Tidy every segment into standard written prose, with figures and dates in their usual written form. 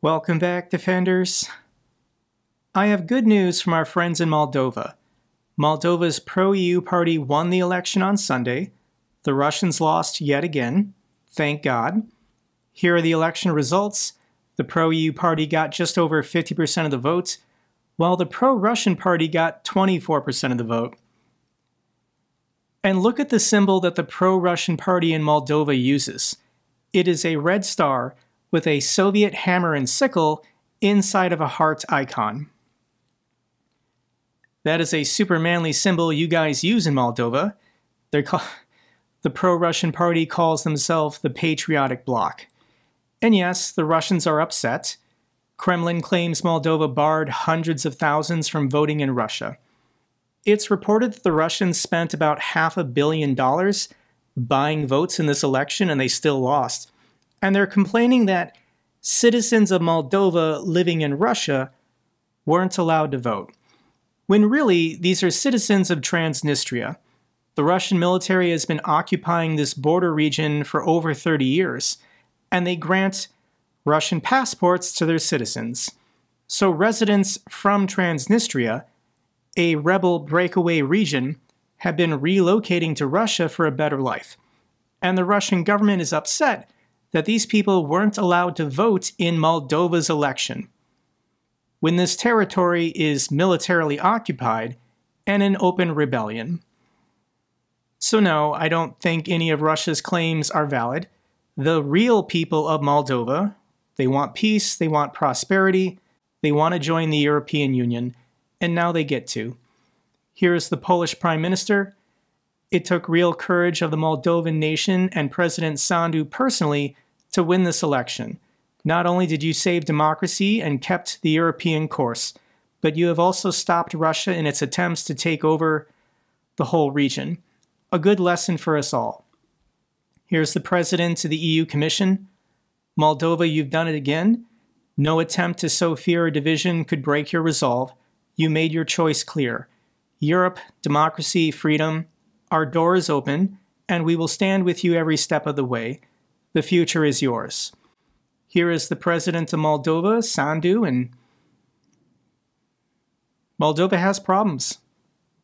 Welcome back, Defenders. I have good news from our friends in Moldova. Moldova's pro-EU party won the election on Sunday. The Russians lost yet again. Thank God. Here are the election results. The pro-EU party got just over 50% of the vote, while the pro-Russian party got 24% of the vote. And look at the symbol that the pro-Russian party in Moldova uses. It is a red star with a Soviet hammer and sickle inside of a heart icon. That is a super manly symbol you guys use in Moldova. The pro-Russian party calls themselves the Patriotic Bloc. And yes, the Russians are upset. Kremlin claims Moldova barred hundreds of thousands from voting in Russia. It's reported that the Russians spent about $500 million buying votes in this election and they still lost. And they're complaining that citizens of Moldova living in Russia weren't allowed to vote. When really, these are citizens of Transnistria. The Russian military has been occupying this border region for over 30 years, and they grant Russian passports to their citizens. So residents from Transnistria, a rebel breakaway region, have been relocating to Russia for a better life. And the Russian government is upset that these people weren't allowed to vote in Moldova's election, when this territory is militarily occupied and in open rebellion. So no, I don't think any of Russia's claims are valid. The real people of Moldova, they want peace, they want prosperity, they want to join the European Union, and now they get to. Here's the Polish Prime Minister. It took real courage of the Moldovan nation and President Sandu personally to win this election. Not only did you save democracy and kept the European course, but you have also stopped Russia in its attempts to take over the whole region. A good lesson for us all. Here's the President of the EU Commission. Moldova, you've done it again. No attempt to sow fear or division could break your resolve. You made your choice clear. Europe, democracy, freedom. Our door is open, and we will stand with you every step of the way. The future is yours. Here is the President of Moldova, Sandu, and Moldova has problems.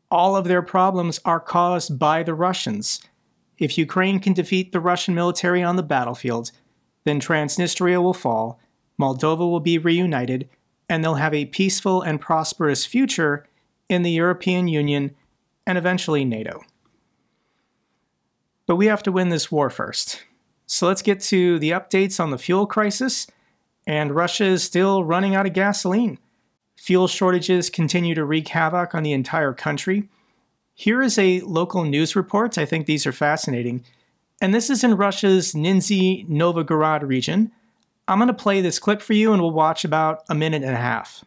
All of their problems are caused by the Russians. If Ukraine can defeat the Russian military on the battlefield, then Transnistria will fall, Moldova will be reunited, and they'll have a peaceful and prosperous future in the European Union and eventually NATO. But we have to win this war first. So let's get to the updates on the fuel crisis, and Russia is still running out of gasoline. Fuel shortages continue to wreak havoc on the entire country. Here is a local news report. I think these are fascinating. And this is in Russia's Nizhny Novgorod region. I'm going to play this clip for you and we'll watch about a minute and a half.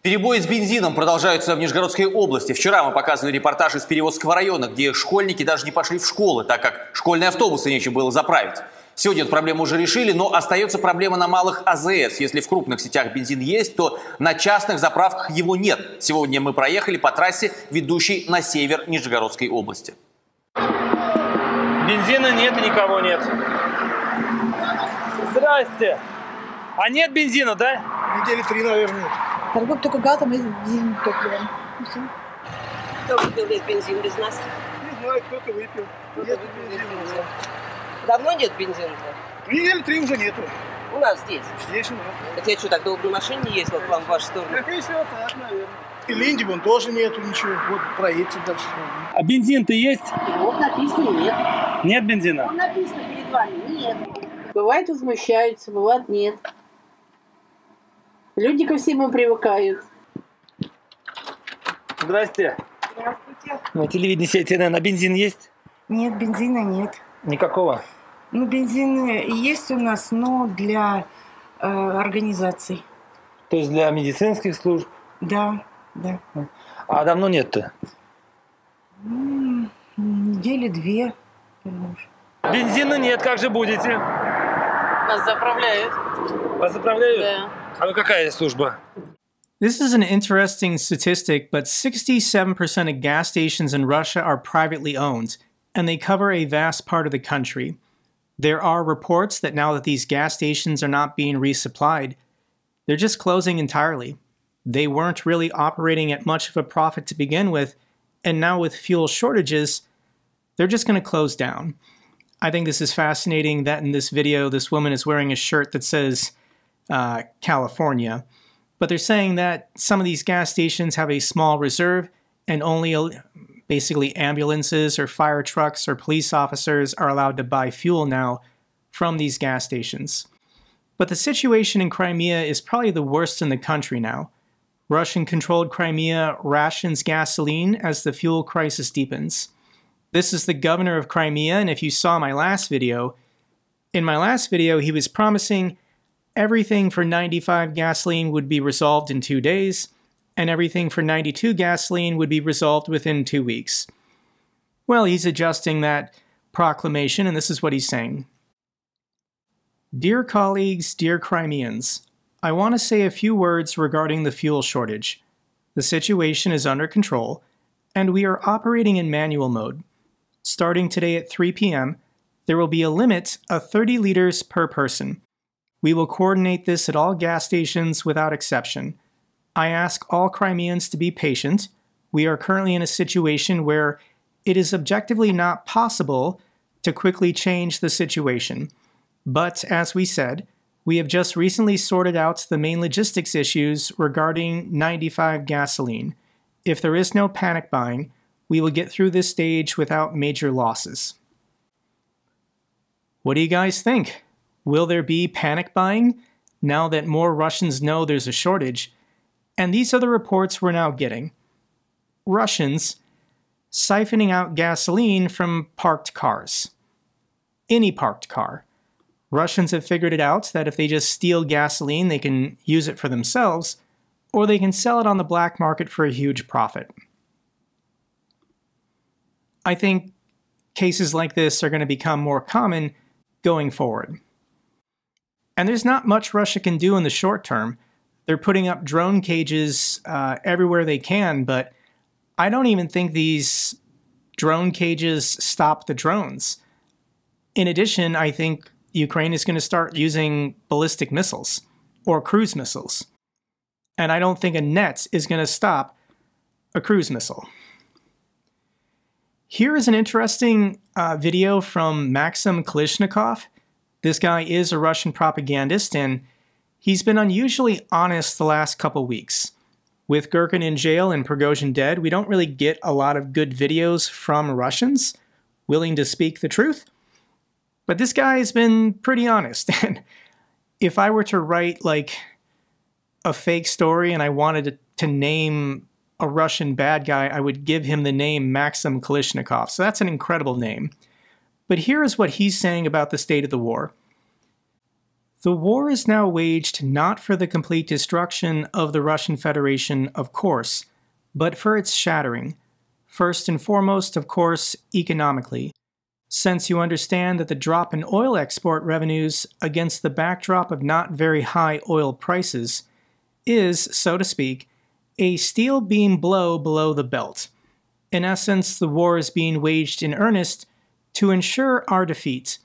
Перебои с бензином продолжаются в Нижегородской области. Вчера мы показывали репортаж из Перевозского района, где школьники даже не пошли в школы, так как школьные автобусы нечем было заправить. Сегодня эту проблему уже решили, но остается проблема на малых АЗС. Если в крупных сетях бензин есть, то на частных заправках его нет. Сегодня мы проехали по трассе, ведущей на север Нижегородской области. Бензина нет и никого нет. Здрасте. А нет бензина, да? Недели 3, наверное, нет. Торгуют только газом и дизельным топливом. Кто выпил весь бензин без нас? Не знаю, кто-то выпил. Нет бензина. Давно нет бензина-то? Недели 3 уже нету. У нас здесь. Здесь у нас. Это я что, так долго на машине не ездил к вам в вашу сторону? Скорее всего, так, наверное. И Линди вон тоже нету ничего. Вот проедьте дальше. А бензин-то есть? Вот написано нет. Нет бензина? Вот написано перед вами нет. Бывает возмущаются, бывает нет. Люди ко всему привыкают. Здрасте. Здравствуйте. На телевидении ТНН. А бензин есть? Нет, бензина нет. Никакого? Ну, бензин есть у нас, но для организаций. То есть для медицинских служб? Да, да. А давно нет-то? Недели 2. Бензина нет, как же будете? Нас заправляют. Вас заправляют? Да. А вы какая служба? This is an interesting statistic, but 67% of gas stations in Russia are privately owned, and they cover a vast part of the country. There are reports that now that these gas stations are not being resupplied, they're just closing entirely. They weren't really operating at much of a profit to begin with, and now with fuel shortages, they're just going to close down. I think this is fascinating that in this video, this woman is wearing a shirt that says California. But they're saying that some of these gas stations have a small reserve and only basically ambulances or fire trucks or police officers are allowed to buy fuel now from these gas stations. But the situation in Crimea is probably the worst in the country now. Russian-controlled Crimea rations gasoline as the fuel crisis deepens. This is the governor of Crimea, and if you saw my last video, in my last video he was promising everything for 95 gasoline would be resolved in 2 days, and everything for 92 gasoline would be resolved within 2 weeks. Well, he's adjusting that proclamation, and this is what he's saying. Dear colleagues, dear Crimeans, I want to say a few words regarding the fuel shortage. The situation is under control, and we are operating in manual mode. Starting today at 3 p.m., there will be a limit of 30 liters per person. We will coordinate this at all gas stations without exception. I ask all Crimeans to be patient. We are currently in a situation where it is objectively not possible to quickly change the situation. But, as we said, we have just recently sorted out the main logistics issues regarding 95 gasoline. If there is no panic buying, we will get through this stage without major losses. What do you guys think? Will there be panic buying now that more Russians know there's a shortage? And these are the reports we're now getting. Russians siphoning out gasoline from parked cars. Any parked car. Russians have figured it out that if they just steal gasoline, they can use it for themselves, or they can sell it on the black market for a huge profit. I think cases like this are going to become more common going forward. And there's not much Russia can do in the short term. They're putting up drone cages everywhere they can, but I don't even think these drone cages stop the drones. In addition, I think Ukraine is going to start using ballistic missiles or cruise missiles. And I don't think a net is going to stop a cruise missile. Here is an interesting video from Maxim Kalishnikov. This guy is a Russian propagandist, and he's been unusually honest the last couple weeks. With Gherkin in jail and Prigozhin dead, we don't really get a lot of good videos from Russians willing to speak the truth. But this guy has been pretty honest. And if I were to write like a fake story and I wanted to name a Russian bad guy, I would give him the name Maxim Kalishnikov. So that's an incredible name. But here is what he's saying about the state of the war. The war is now waged not for the complete destruction of the Russian Federation, of course, but for its shattering. First and foremost, of course, economically. Since you understand that the drop in oil export revenues against the backdrop of not very high oil prices is, so to speak, a steel beam blow below the belt. In essence, the war is being waged in earnest to ensure our defeat.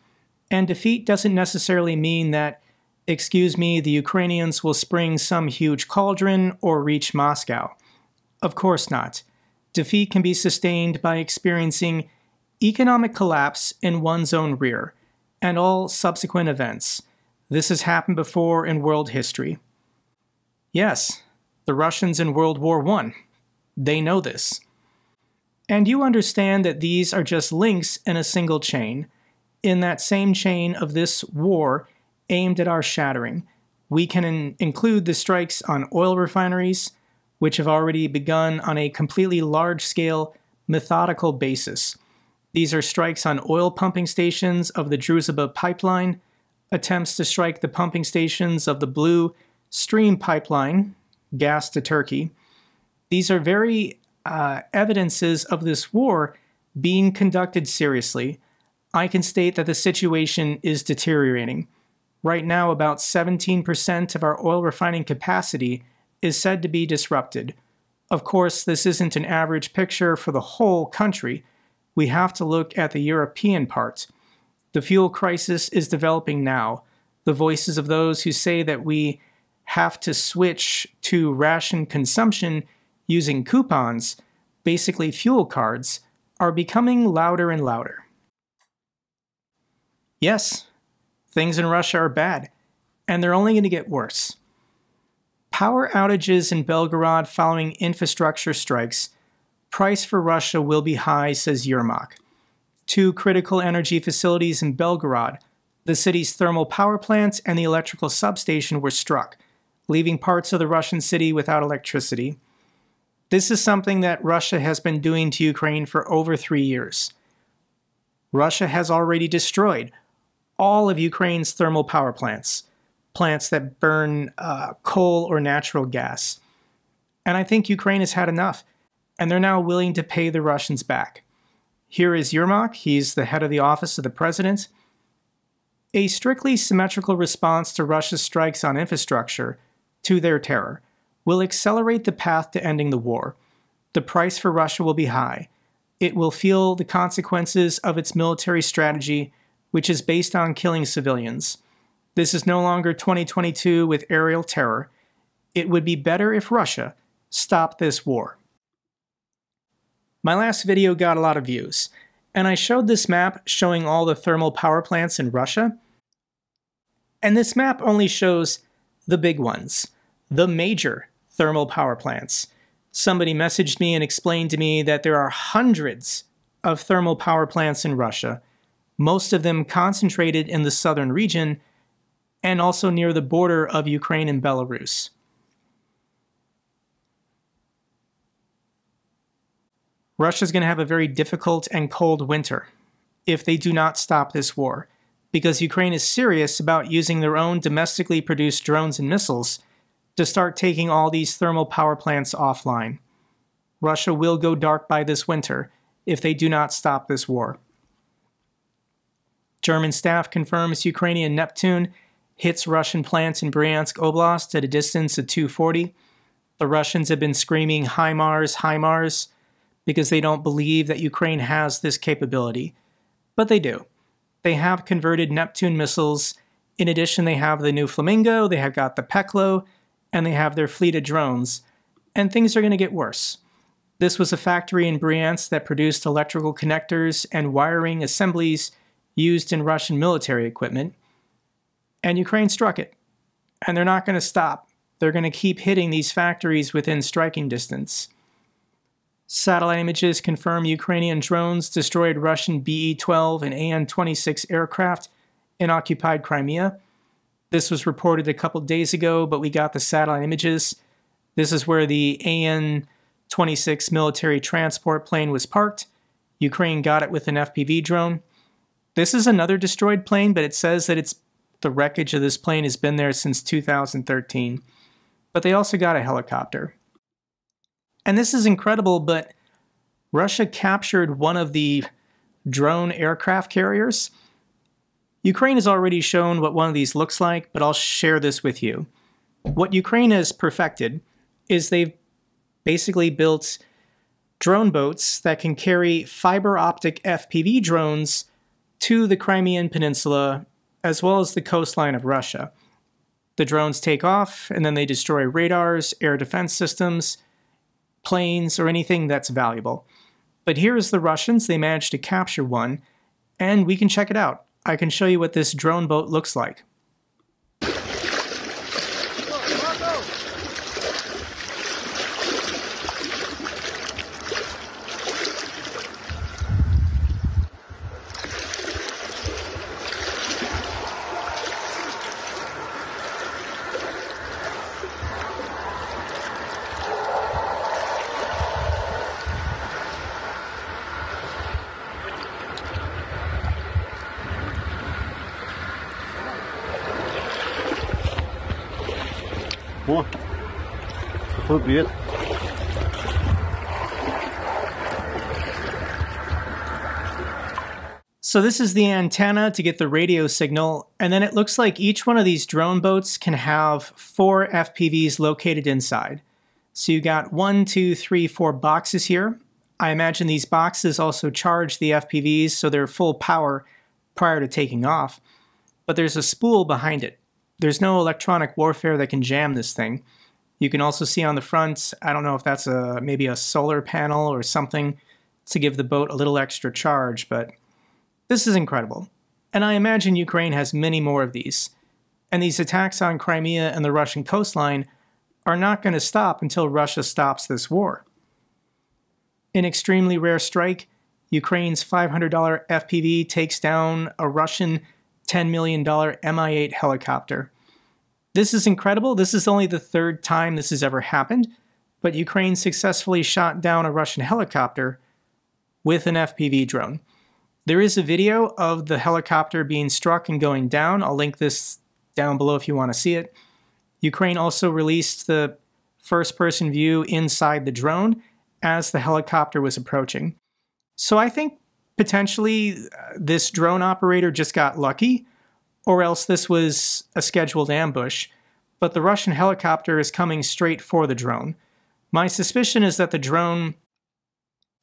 And defeat doesn't necessarily mean that, excuse me, the Ukrainians will spring some huge cauldron or reach Moscow. Of course not. Defeat can be sustained by experiencing economic collapse in one's own rear, and all subsequent events. This has happened before in world history. Yes, the Russians in World War I. They know this. And you understand that these are just links in a single chain. In that same chain of this war aimed at our shattering, we can include the strikes on oil refineries, which have already begun on a completely large-scale, methodical basis. These are strikes on oil pumping stations of the Druzhba pipeline, attempts to strike the pumping stations of the Blue Stream pipeline, gas to Turkey. These are very evidences of this war being conducted seriously. I can state that the situation is deteriorating. Right now, about 17% of our oil refining capacity is said to be disrupted. Of course, this isn't an average picture for the whole country. We have to look at the European part. The fuel crisis is developing now. The voices of those who say that we have to switch to ration consumption using coupons, basically fuel cards, are becoming louder and louder. Yes, things in Russia are bad, and they're only going to get worse. Power outages in Belgorod following infrastructure strikes. Price for Russia will be high, says Yermak. 2 critical energy facilities in Belgorod, the city's thermal power plants and the electrical substation, were struck, leaving parts of the Russian city without electricity. This is something that Russia has been doing to Ukraine for over 3 years. Russia has already destroyed all of Ukraine's thermal power plants, plants that burn coal or natural gas. And I think Ukraine has had enough, and they're now willing to pay the Russians back. Here is Yermak, he's the head of the office of the president. A strictly symmetrical response to Russia's strikes on infrastructure, to their terror, will accelerate the path to ending the war. The price for Russia will be high. It will feel the consequences of its military strategy, which is based on killing civilians. This is no longer 2022 with aerial terror. It would be better if Russia stopped this war. My last video got a lot of views, and I showed this map showing all the thermal power plants in Russia. And this map only shows the big ones, the major thermal power plants. Somebody messaged me and explained to me that there are hundreds of thermal power plants in Russia, most of them concentrated in the southern region and also near the border of Ukraine and Belarus. Russia's going to have a very difficult and cold winter if they do not stop this war, because Ukraine is serious about using their own domestically produced drones and missiles to start taking all these thermal power plants offline. Russia will go dark by this winter if they do not stop this war. German staff confirms Ukrainian Neptune hits Russian plants in Bryansk Oblast at a distance of 240. The Russians have been screaming HIMARS, HIMARS, because they don't believe that Ukraine has this capability. But they do. They have converted Neptune missiles. In addition, they have the new Flamingo, they have got the Peklo, and they have their fleet of drones. And things are going to get worse. This was a factory in Bryansk that produced electrical connectors and wiring assemblies used in Russian military equipment. And Ukraine struck it. And they're not going to stop. They're going to keep hitting these factories within striking distance. Satellite images confirm Ukrainian drones destroyed Russian BE-12 and AN-26 aircraft in occupied Crimea. This was reported a couple days ago, but we got the satellite images. This is where the AN-26 military transport plane was parked. Ukraine got it with an FPV drone. This is another destroyed plane, but it says that the wreckage of this plane has been there since 2013. But they also got a helicopter. And this is incredible, but Russia captured one of the drone aircraft carriers. Ukraine has already shown what one of these looks like, but I'll share this with you. What Ukraine has perfected is they've basically built drone boats that can carry fiber optic FPV drones to the Crimean Peninsula, as well as the coastline of Russia. The drones take off, and then they destroy radars, air defense systems, planes, or anything that's valuable. But here's the Russians. They managed to capture one, and we can check it out. I can show you what this drone boat looks like. О, какой бед. So this is the antenna to get the radio signal, and then it looks like each one of these drone boats can have 4 FPVs located inside. So you got 1, 2, 3, 4 boxes here. I imagine these boxes also charge the FPVs so they're full power prior to taking off, but there's a spool behind it. There's no electronic warfare that can jam this thing. You can also see on the front, I don't know if that's maybe a solar panel or something to give the boat a little extra charge, but this is incredible. And I imagine Ukraine has many more of these. And these attacks on Crimea and the Russian coastline are not going to stop until Russia stops this war. In extremely rare strike, Ukraine's $500 FPV takes down a Russian $10 million Mi-8 helicopter. This is incredible. This is only the third time this has ever happened, but Ukraine successfully shot down a Russian helicopter with an FPV drone. There is a video of the helicopter being struck and going down. I'll link this down below if you want to see it. Ukraine also released the first-person view inside the drone as the helicopter was approaching. So I think potentially this drone operator just got lucky, or else this was a scheduled ambush, but the Russian helicopter is coming straight for the drone. My suspicion is that the drone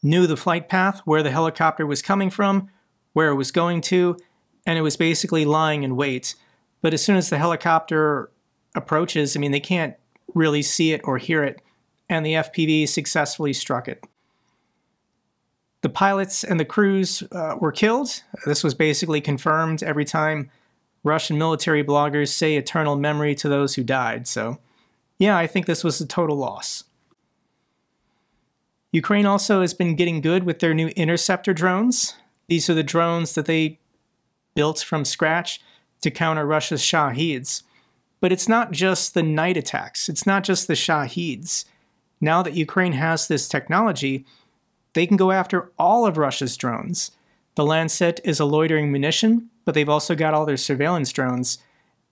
knew the flight path, where the helicopter was coming from, where it was going to, and it was basically lying in wait. But as soon as the helicopter approaches, I mean, they can't really see it or hear it, and the FPV successfully struck it. The pilots and the crews were killed. This was basically confirmed every time Russian military bloggers say eternal memory to those who died. So, yeah, I think this was a total loss. Ukraine also has been getting good with their new interceptor drones. These are the drones that they built from scratch to counter Russia's Shahids. But it's not just the night attacks. It's not just the Shahids. Now that Ukraine has this technology, they can go after all of Russia's drones. The Lancet is a loitering munition, but they've also got all their surveillance drones.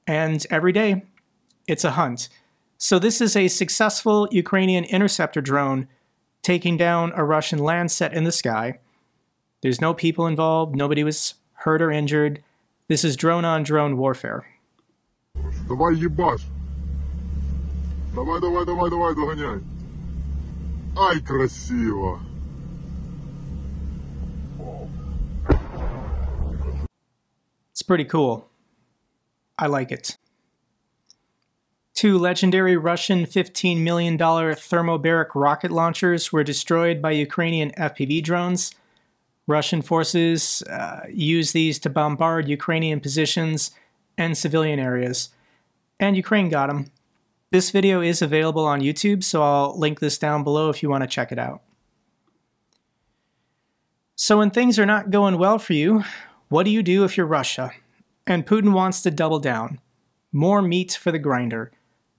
And every day, it's a hunt. So this is a successful Ukrainian interceptor drone taking down a Russian Lancet in the sky. There's no people involved. Nobody was hurt or injured. This is drone-on-drone warfare. Давай ебашь. Давай, догоняй. Ай, красиво. It's pretty cool. I like it. 2 legendary Russian $15 million thermobaric rocket launchers were destroyed by Ukrainian FPV drones. Russian forces use these to bombard Ukrainian positions and civilian areas. And Ukraine got them. This video is available on YouTube, so I'll link this down below if you want to check it out. So when things are not going well for you, what do you do if you're Russia? And Putin wants to double down. More meat for the grinder.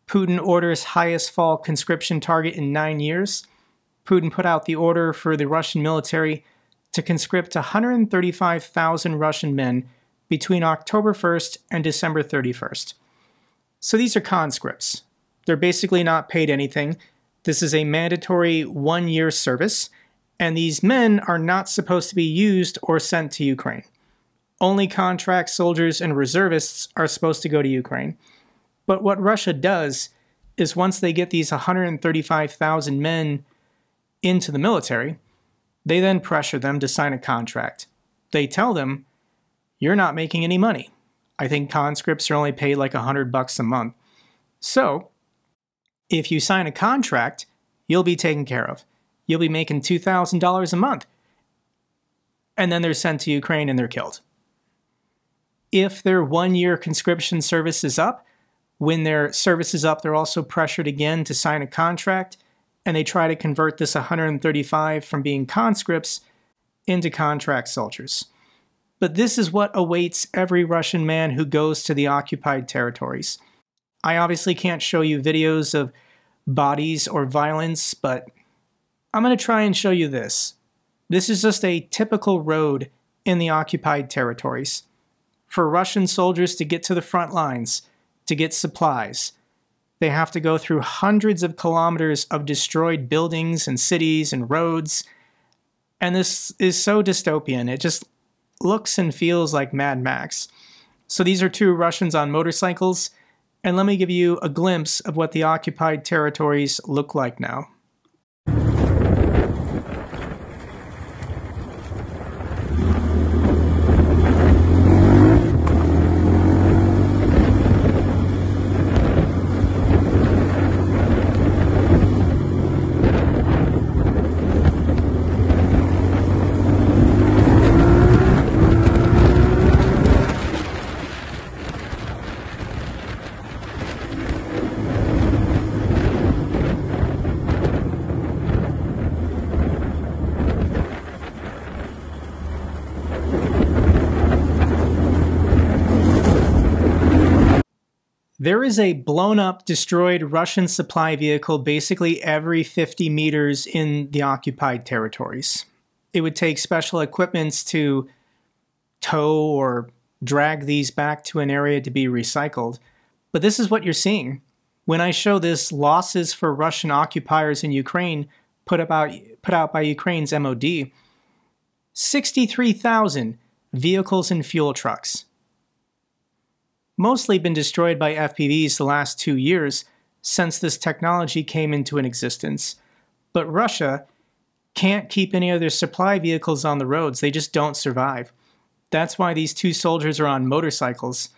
Putin orders highest fall conscription target in 9 years. Putin put out the order for the Russian military to conscript 135,000 Russian men between October 1st and December 31st. So these are conscripts. They're basically not paid anything. This is a mandatory 1-year service, and these men are not supposed to be used or sent to Ukraine. Only contract soldiers and reservists are supposed to go to Ukraine. But what Russia does is once they get these 135,000 men into the military, they then pressure them to sign a contract. They tell them, you're not making any money. I think conscripts are only paid like $100 a month. So, if you sign a contract, you'll be taken care of. You'll be making $2,000 a month. And then they're sent to Ukraine and they're killed. If their 1-year conscription service is up, when their service is up, they're also pressured again to sign a contract, and they try to convert this 135 from being conscripts into contract soldiers. But this is what awaits every Russian man who goes to the occupied territories. I obviously can't show you videos of bodies or violence, but I'm going to try and show you this. This is just a typical road in the occupied territories. For Russian soldiers to get to the front lines, to get supplies, they have to go through hundreds of kilometers of destroyed buildings and cities and roads. And this is so dystopian. It just looks and feels like Mad Max. So these are 2 Russians on motorcycles, and let me give you a glimpse of what the occupied territories look like now. There is a blown-up, destroyed Russian supply vehicle basically every 50 meters in the occupied territories. It would take special equipment to tow or drag these back to an area to be recycled. But this is what you're seeing. When I show this losses for Russian occupiers in Ukraine put out by Ukraine's MOD, 63,000 vehicles and fuel trucks. Mostly been destroyed by FPVs the last 2 years since this technology came into existence. But Russia can't keep any of their supply vehicles on the roads. They just don't survive. That's why these two soldiers are on motorcycles.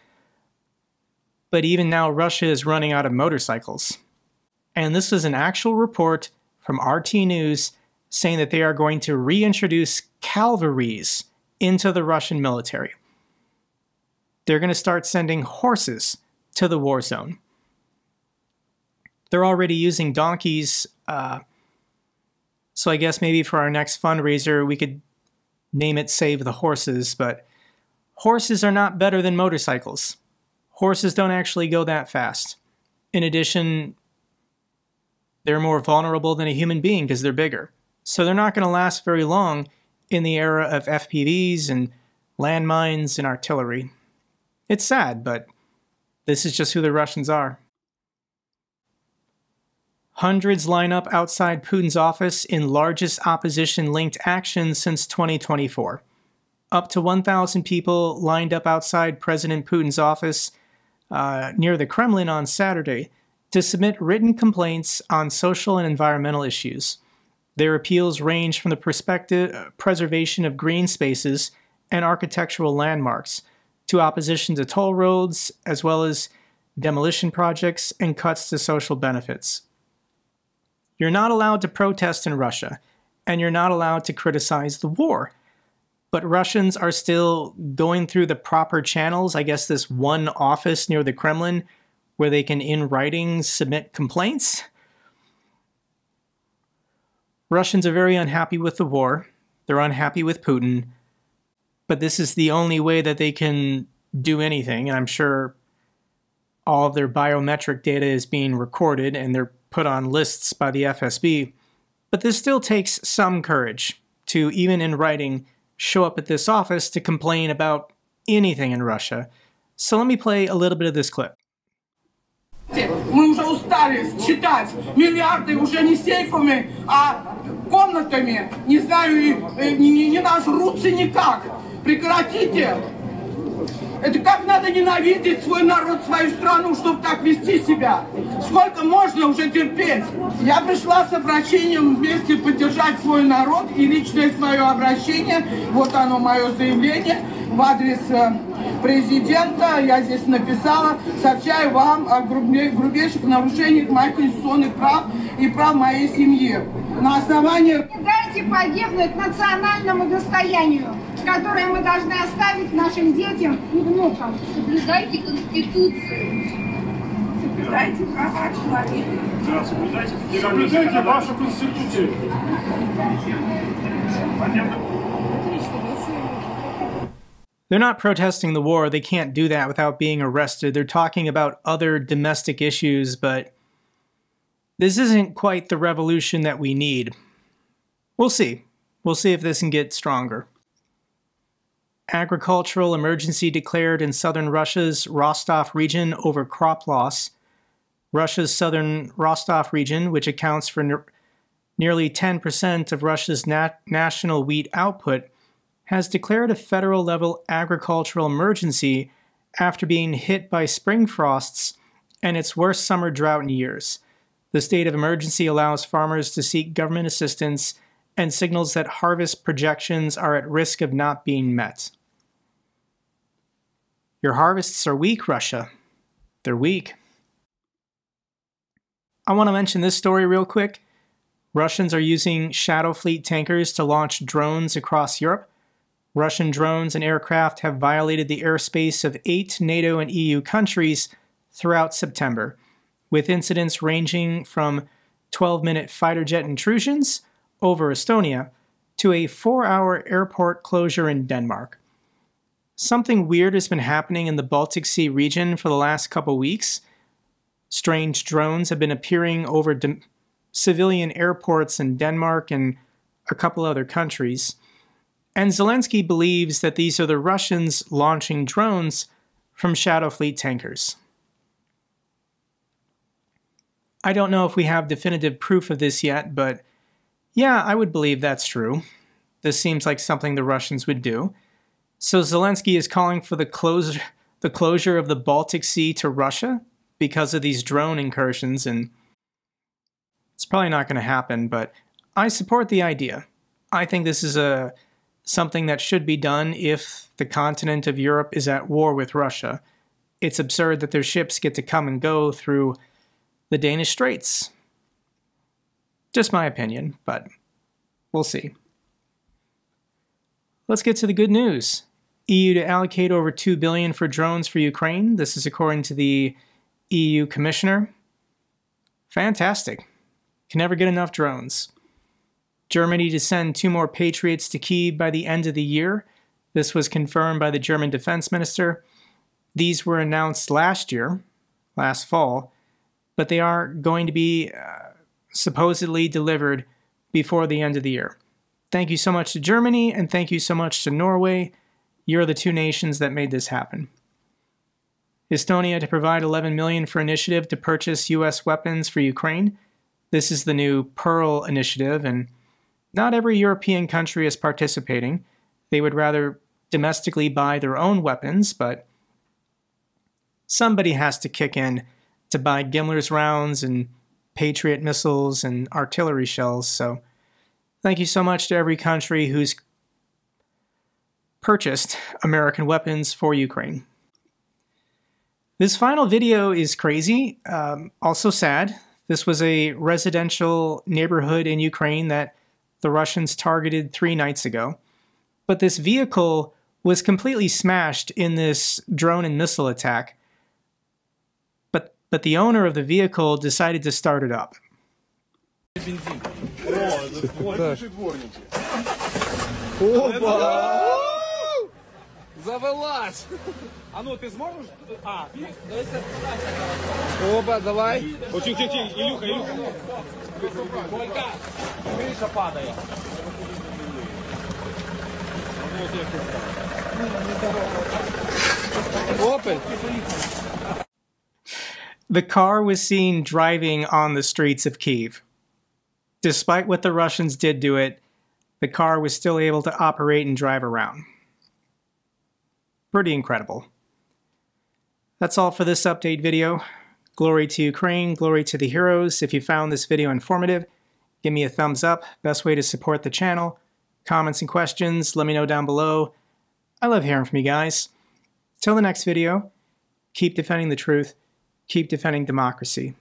But even now, Russia is running out of motorcycles. And this is an actual report from RT News saying that they are going to reintroduce cavalries into the Russian military. They're going to start sending horses to the war zone. They're already using donkeys, so I guess maybe for our next fundraiser we could name it Save the Horses, but horses are not better than motorcycles. Horses don't actually go that fast. In addition, they're more vulnerable than a human being because they're bigger. So they're not going to last very long in the era of FPVs and landmines and artillery. It's sad, but this is just who the Russians are. Hundreds line up outside Putin's office in largest opposition-linked action since 2024. Up to 1,000 people lined up outside President Putin's office near the Kremlin on Saturday to submit written complaints on social and environmental issues. Their appeals range from the preservation of green spaces and architectural landmarks to opposition to toll roads, as well as demolition projects and cuts to social benefits. You're not allowed to protest in Russia, and you're not allowed to criticize the war. But Russians are still going through the proper channels, I guess this one office near the Kremlin, where they can, in writing, submit complaints. Russians are very unhappy with the war. They're unhappy with Putin. But this is the only way that they can do anything, and I'm sure all of their biometric data is being recorded and they're put on lists by the FSB. But this still takes some courage to, even in writing, show up at this office to complain about anything in Russia. So let me play a little bit of this clip. Мы уже устали читать миллиарды уже не сейфами, а комнатами. Не знаю, не нажрутся никак. Прекратите! Это как надо ненавидеть свой народ, свою страну, чтобы так вести себя? Сколько можно уже терпеть? Я пришла с обращением вместе поддержать свой народ и личное свое обращение. Вот оно, мое заявление в адрес президента. Я здесь написала, сообщаю вам о грубейших нарушениях моих конституционных прав и прав моей семьи. На основании... Дайте погибнуть национальному достоянию, которое мы должны оставить нашим детям и внукам. Соблюдайте Конституцию. Соблюдайте права человека. Да, соблюдайте вашу Конституцию. They're not protesting the war. They can't do that without being arrested. They're talking about other domestic issues, but this isn't quite the revolution that we need. We'll see. We'll see if this can get stronger. Agricultural emergency declared in southern Russia's Rostov region over crop loss. Russia's southern Rostov region, which accounts for nearly 10% of Russia's national wheat output, has declared a federal-level agricultural emergency after being hit by spring frosts and its worst summer drought in years. The state of emergency allows farmers to seek government assistance and signals that harvest projections are at risk of not being met. Your harvests are weak, Russia. They're weak. I want to mention this story real quick. Russians are using Shadow Fleet tankers to launch drones across Europe. Russian drones and aircraft have violated the airspace of 8 NATO and EU countries throughout September, with incidents ranging from 12-minute fighter jet intrusions over Estonia to a 4-hour airport closure in Denmark. Something weird has been happening in the Baltic Sea region for the last couple weeks. Strange drones have been appearing over civilian airports in Denmark and a couple other countries. And Zelensky believes that these are the Russians launching drones from Shadow Fleet tankers. I don't know if we have definitive proof of this yet, but yeah, I would believe that's true. This seems like something the Russians would do. So Zelensky is calling for the closure of the Baltic Sea to Russia because of these drone incursions, and it's probably not going to happen, but I support the idea. I think this is something that should be done if the continent of Europe is at war with Russia. It's absurd that their ships get to come and go through the Danish Straits. Just my opinion, but we'll see. Let's get to the good news. EU to allocate over $2 billion for drones for Ukraine. This is according to the EU Commissioner. Fantastic. Can never get enough drones. Germany to send 2 more Patriots to Kyiv by the end of the year. This was confirmed by the German defense minister. These were announced last fall, but they are going to be supposedly delivered before the end of the year. Thank you so much to Germany, and thank you so much to Norway. You're the 2 nations that made this happen. Estonia to provide $11 million for initiative to purchase U.S. weapons for Ukraine. This is the new Pearl initiative, and not every European country is participating. They would rather domestically buy their own weapons, but somebody has to kick in to buy Gimler's rounds and Patriot missiles and artillery shells. So thank you so much to every country who's purchased American weapons for Ukraine. This final video is crazy, also sad. This was a residential neighborhood in Ukraine that the Russians targeted 3 nights ago. But this vehicle was completely smashed in this drone and missile attack. But the owner of the vehicle decided to start it up. Завелась! А ну, ты сможешь? Опа, давай! Тихо, Илюха, Илюха! Только крыша падает. Опа! The car was seen driving on the streets of Kyiv. Despite what the Russians did to it, the car was still able to operate and drive around. Pretty incredible. That's all for this update video. Glory to Ukraine, glory to the heroes. If you found this video informative, give me a thumbs up. Best way to support the channel. Comments and questions, let me know down below. I love hearing from you guys. Till the next video, keep defending the truth, keep defending democracy.